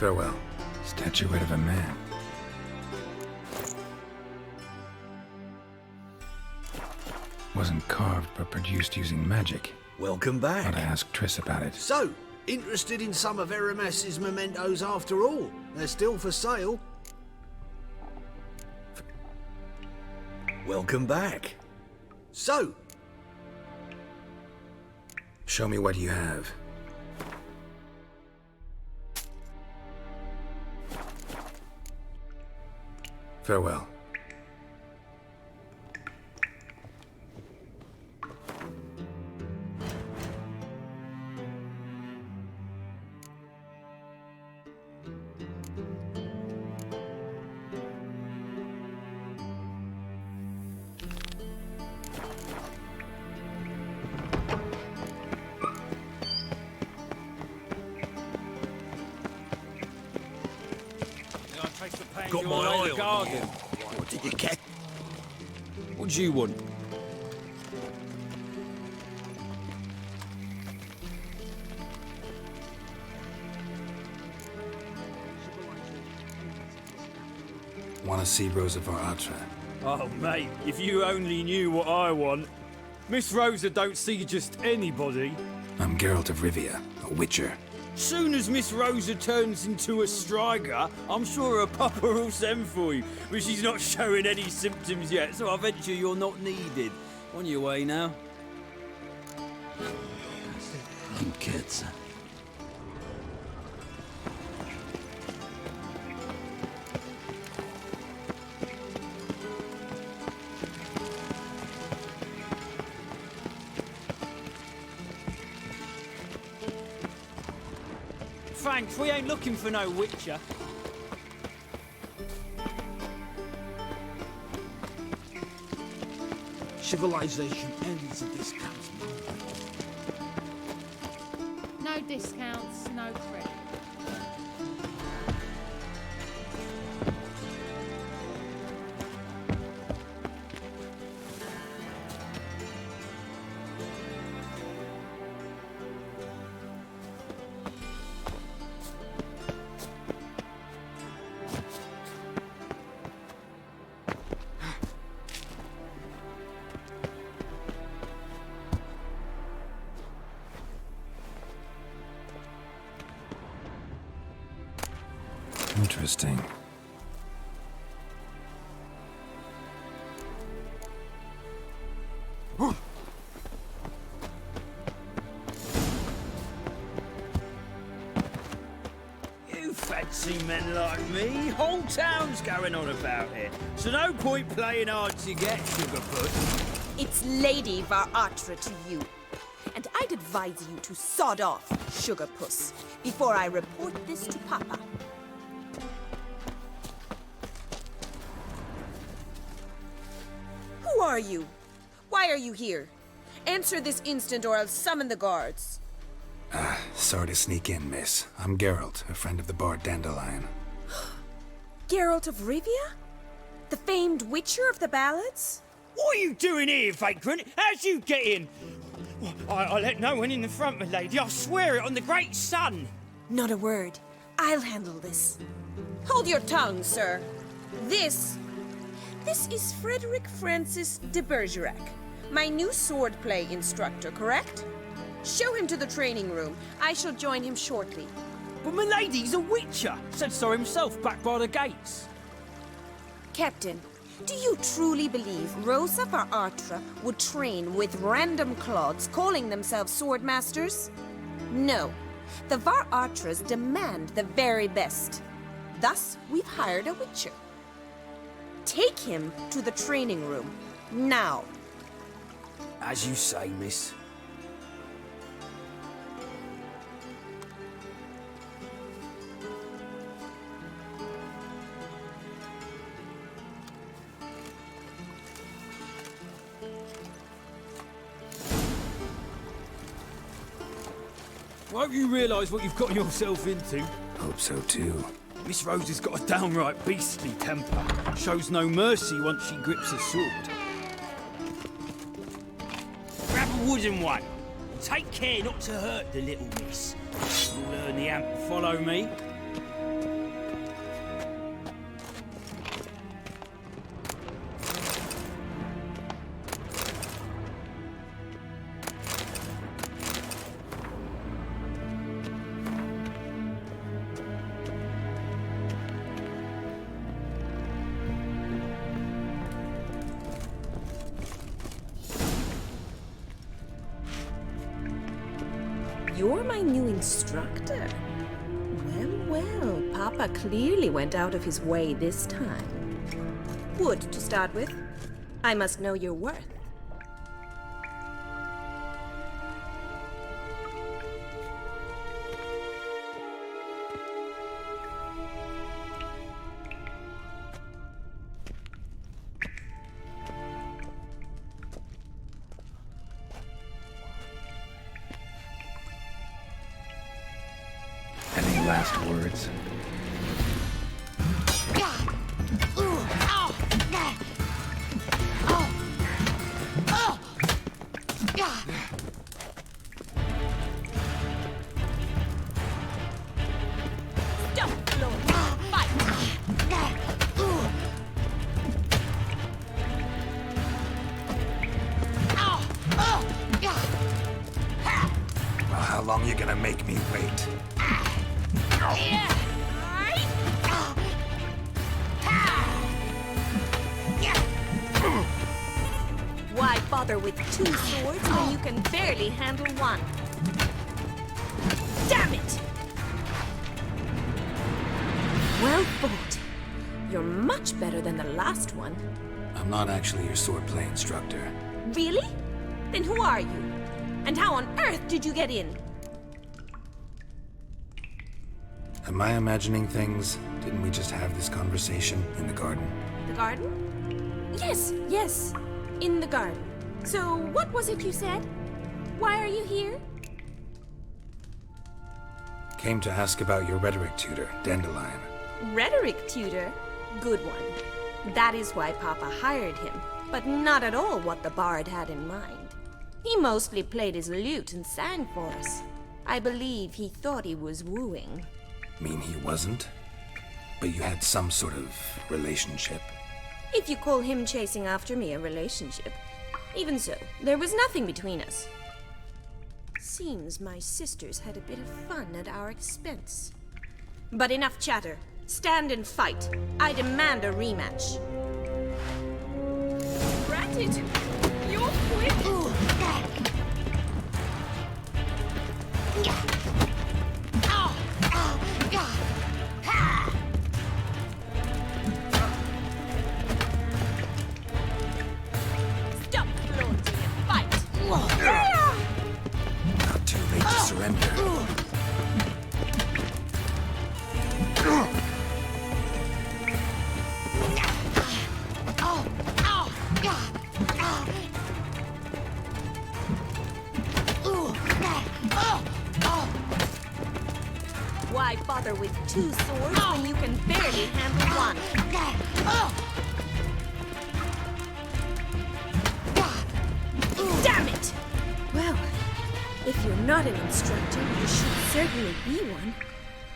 Farewell. Statuette of a man. Wasn't carved, but produced using magic. Welcome back. Ought to ask Triss about it. So, interested in some of Eramas's mementos after all? They're still for sale. Welcome back. So, show me what you have. Farewell. Got my eye on garden. you. What did you get? What do you want? Want to see Rosa Atra? Oh, mate, if you only knew what I want. Miss Rosa don't see just anybody. I'm Geralt of Rivia, a witcher. Soon as Miss Rosa turns into a striker, I'm sure her papa will send for you. But she's not showing any symptoms yet, so I venture you're not needed. On your way now. kids. Thanks, we ain't looking for no witcher. Civilization ends at this count. No discounts, no credit. Interesting. You fancy men like me? Whole town's going on about it. So no point playing hard to get, Sugarfoot. It's Lady Varatra to you. And I'd advise you to sod off, Sugarpuss, before I report this to Papa. Who are you? Why are you here? Answer this instant or I'll summon the guards. Sorry to sneak in, miss. I'm Geralt, a friend of the bard Dandelion. Geralt of Rivia? The famed witcher of the ballads? What are you doing here, vagrant? How'd you get in? I let no one in the front, my lady. I swear it on the great sun. Not a word. I'll handle this. Hold your tongue, sir. This is Frederick Francis de Bergerac, my new swordplay instructor, correct? Show him to the training room. I shall join him shortly. But my lady's a witcher. Said so himself back by the gates. Captain, do you truly believe Rosa Varatra would train with random clods calling themselves sword masters? No. The Varatras demand the very best. Thus, we've hired a witcher. Take him to the training room, now. As you say, miss. Won't you realise what you've got yourself into? Hope so too. Miss Rose has got a downright beastly temper. Shows no mercy once she grips a sword. Grab a wooden one. Take care not to hurt the little miss. You'll learn the amp to follow me. You're my new instructor? Well, Papa clearly went out of his way this time. Wood, to start with. I must know your worth. Any last words? Well, how long you gonna make me wait? Why bother with two swords when you can barely handle one? Damn it! Well fought. You're much better than the last one. I'm not actually your swordplay instructor. Really? Then who are you? And how on earth did you get in? Am I imagining things? Didn't we just have this conversation in the garden? The garden? Yes. In the garden. So, what was it you said? Why are you here? Came to ask about your rhetoric tutor, Dandelion. Rhetoric tutor? Good one. That is why Papa hired him, but not at all what the bard had in mind. He mostly played his lute and sang for us. I believe he thought he was wooing. Mean he wasn't? But you had some sort of relationship? If you call him chasing after me a relationship. Even so, there was nothing between us. Seems my sisters had a bit of fun at our expense. But enough chatter. Stand and fight. I demand a rematch. Ratted! You're quick! Stop flaunting and fight! Not too late to surrender. Why bother with two swords when you can barely handle one? Damn it! Well, if you're not an instructor, you should certainly be one.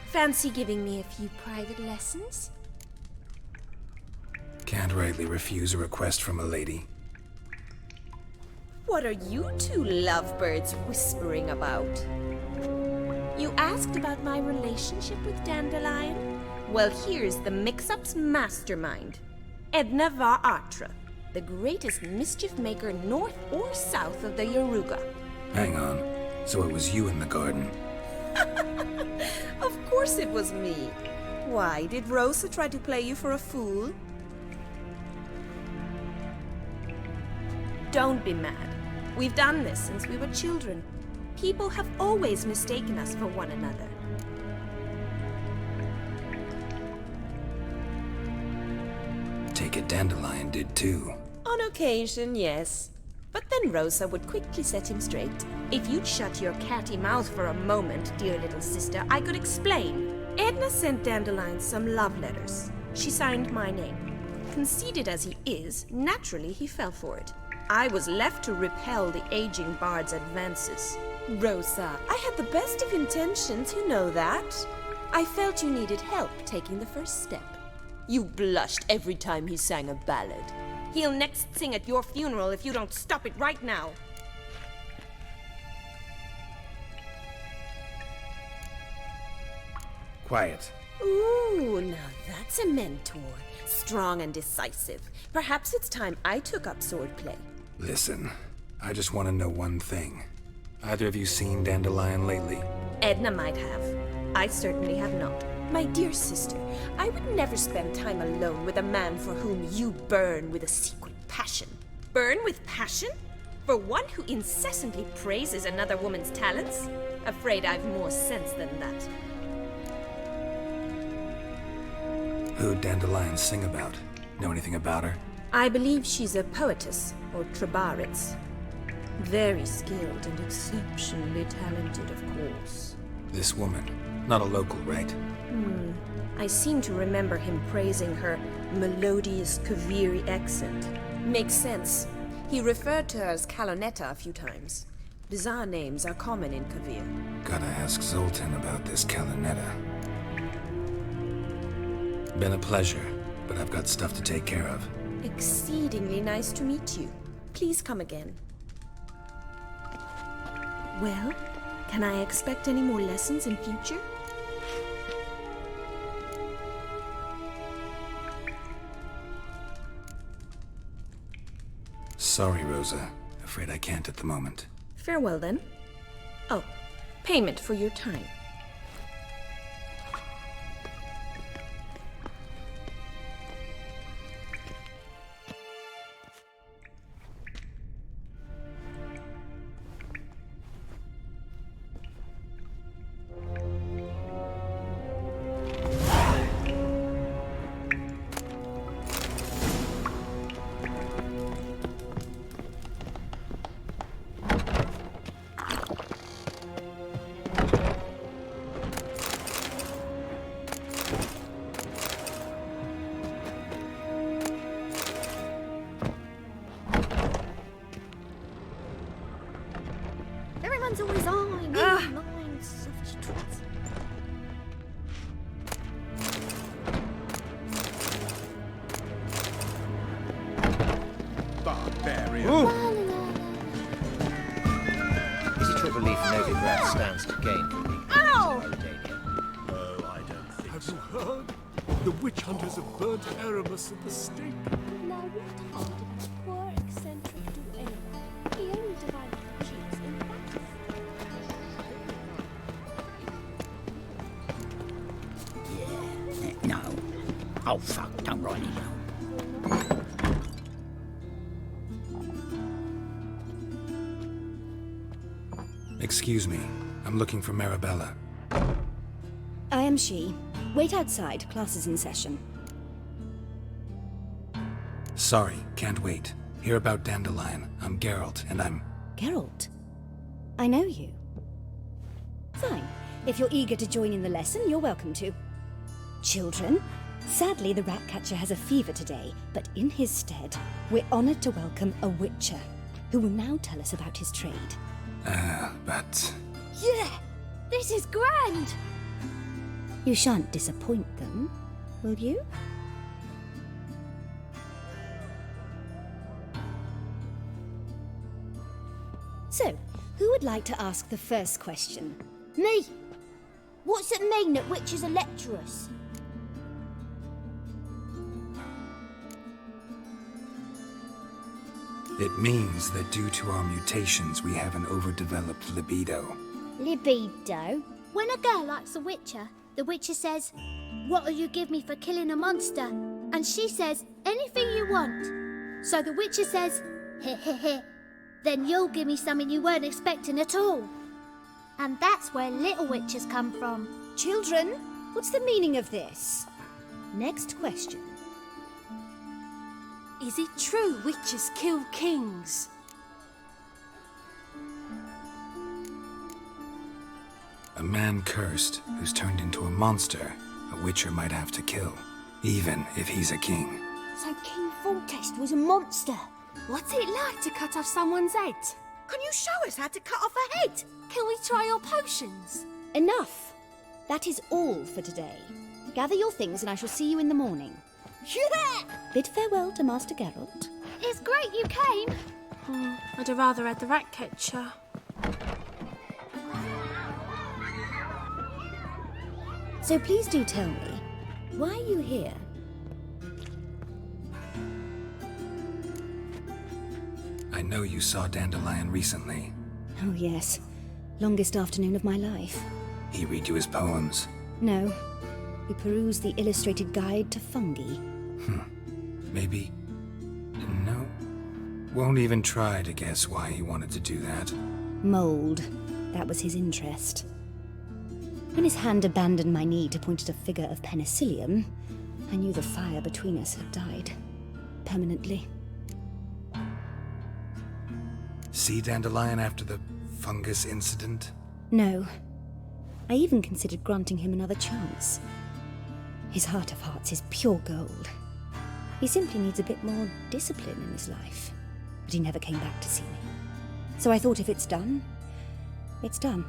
Fancy giving me a few private lessons? Can't rightly refuse a request from a lady. What are you two lovebirds whispering about? You asked about my relationship with Dandelion? Well, here's the mix-up's mastermind. Edna Va Atra, the greatest mischief maker north or south of the Yaruga. Hang on. So it was you in the garden? Of course it was me. Why, did Rosa try to play you for a fool? Don't be mad. We've done this since we were children. People have always mistaken us for one another. Take it Dandelion did too. On occasion, yes. But then Rosa would quickly set him straight. If you'd shut your catty mouth for a moment, dear little sister, I could explain. Edna sent Dandelion some love letters. She signed my name. Conceited as he is, naturally he fell for it. I was left to repel the aging bard's advances. Rosa, I had the best of intentions, you know that. I felt you needed help taking the first step. You blushed every time he sang a ballad. He'll next sing at your funeral if you don't stop it right now. Quiet. Ooh, now that's a mentor. Strong and decisive. Perhaps it's time I took up swordplay. Listen, I just want to know one thing. Either of you seen Dandelion lately? Edna might have. I certainly have not. My dear sister, I would never spend time alone with a man for whom you burn with a secret passion. Burn with passion? For one who incessantly praises another woman's talents? Afraid I've more sense than that. Who'd Dandelion sing about? Know anything about her? I believe she's a poetess, or trabaritz. Very skilled and exceptionally talented, of course. This woman. Not a local, right? I seem to remember him praising her melodious Kaviri accent. Makes sense. He referred to her as Kalonetta a few times. Bizarre names are common in Kavir. Gotta ask Zoltan about this Kalonetta. Been a pleasure, but I've got stuff to take care of. Exceedingly nice to meet you. Please come again. Well, can I expect any more lessons in future? Sorry, Rosa. Afraid I can't at the moment. Farewell, then. Oh, payment for your time. Everyone's always on. Nine, soft twats. Barbarian. Is it your belief Novigrad stands to gain from the Ow! Dandelion? Oh, I don't think so. Have you heard? The witch hunters have burnt Erebus at the stake. Now what harm did that poor eccentric do anyway? He only divided the cheeks in half. No. Oh, fuck, don't write it down. Excuse me. I'm looking for Marabella. I am she. Wait outside. Class is in session. Sorry, can't wait. Hear about Dandelion. I'm Geralt, and I'm... Geralt? I know you. Fine. If you're eager to join in the lesson, you're welcome to. Children, sadly the Ratcatcher has a fever today, but in his stead, we're honoured to welcome a Witcher, who will now tell us about his trade. But... Yeah! This is grand! You shan't disappoint them, will you? So, who would like to ask the first question? Me! What's it mean that witches are lecturers? It means that due to our mutations, we have an overdeveloped libido. Libido? When a girl likes a witcher, the witcher says, "What'll you give me for killing a monster?" And she says, "Anything you want." So the witcher says, "Heh heh heh. Then you'll give me something you weren't expecting at all." And that's where little witches come from. Children, what's the meaning of this? Next question. Is it true witches kill kings? A man cursed who's turned into a monster, a witcher might have to kill, even if he's a king. So King Foltest was a monster. What's it like to cut off someone's head? Can you show us how to cut off a head? Can we try your potions? Enough. That is all for today. Gather your things and I shall see you in the morning. Yeah! Bid farewell to Master Geralt. It's great you came. I'd have rather had the Ratcatcher. So please do tell me, why are you here? I know you saw Dandelion recently. Oh yes, longest afternoon of my life. He read you his poems. No, we perused the illustrated guide to fungi. Maybe... No. Won't even try to guess why he wanted to do that. Mold. That was his interest. When his hand abandoned my knee to point at a figure of penicillium, I knew the fire between us had died. Permanently. See Dandelion after the fungus incident? No. I even considered granting him another chance. His heart of hearts is pure gold. He simply needs a bit more discipline in his life. But he never came back to see me. So I thought if it's done, it's done.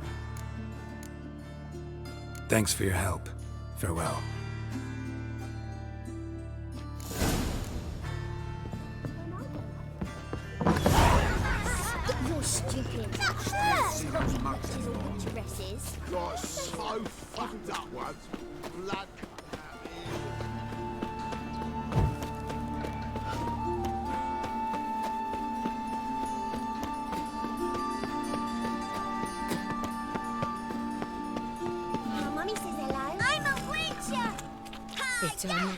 Thanks for your help. Farewell. You're stupid. Dresses. Got so fucked up once. Blood.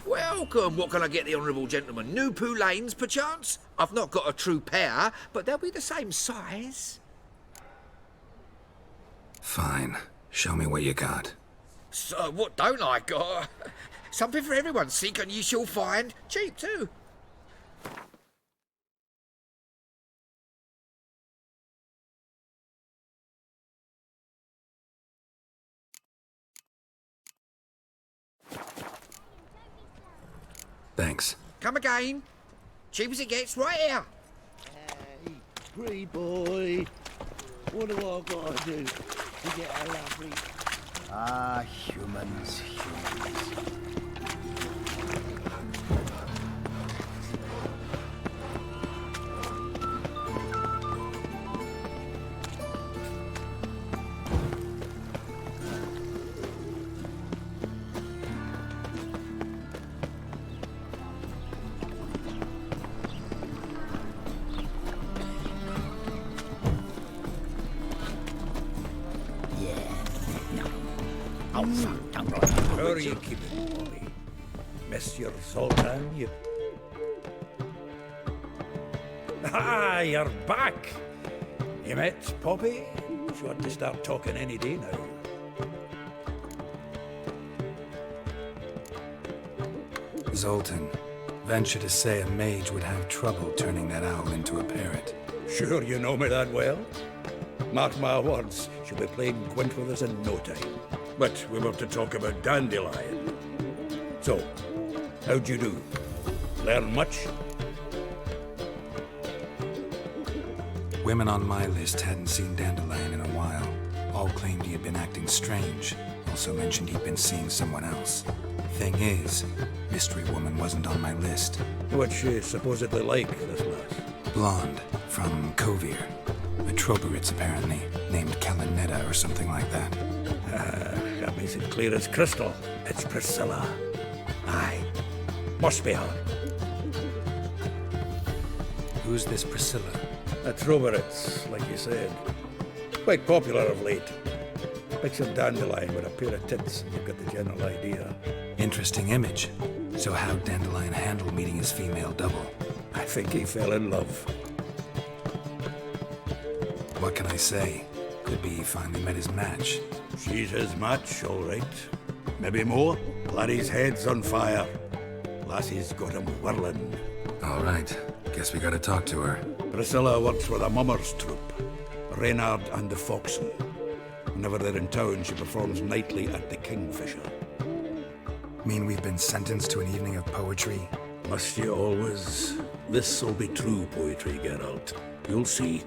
Welcome. What can I get the honourable gentleman? New poulaines, perchance? I've not got a true pair, but they'll be the same size. Fine. Show me what you got. So, what don't I got? Something for everyone. Seek and ye shall find. Cheap, too. Thanks. Come again. Cheap as it gets, right here. Hey, pretty boy. What do I gotta do to get a lovely... Ah, humans. Oh, fuck, downright. How are you keeping, Bobby? Miss your Zoltan, you... Ah, you're back! You met Poppy? She ought to start talking any day now. Zoltan, venture to say a mage would have trouble turning that owl into a parrot. Sure you know me that well? Mark my words, she'll be playing Gwent with us in no time. But we were to talk about Dandelion. So, how'd you do? Learn much? Women on my list hadn't seen Dandelion in a while. All claimed he had been acting strange. Also mentioned he'd been seeing someone else. Thing is, Mystery Woman wasn't on my list. What's she supposedly like, this lass? Blonde, from Kovir. A Troberitz, apparently, named Kalinetta or something like that. That makes it clear as crystal. It's Priscilla. Aye. Must be her. Who's this Priscilla? A Troberitz, like you said. Quite popular of late. Picture Dandelion with a pair of tits, and you've got the general idea. Interesting image. So how'd Dandelion handle meeting his female double? I think he fell in love. What can I say? Could be he finally met his match. She's his match, all right. Maybe more. Laddie's head's on fire. Lassie's got him whirling. All right. Guess we gotta talk to her. Priscilla works with a mummers troupe. Reynard and the Foxen. Whenever they're in town, she performs nightly at the Kingfisher. Mean we've been sentenced to an evening of poetry? Must you always? This'll be true poetry, Geralt. You'll see.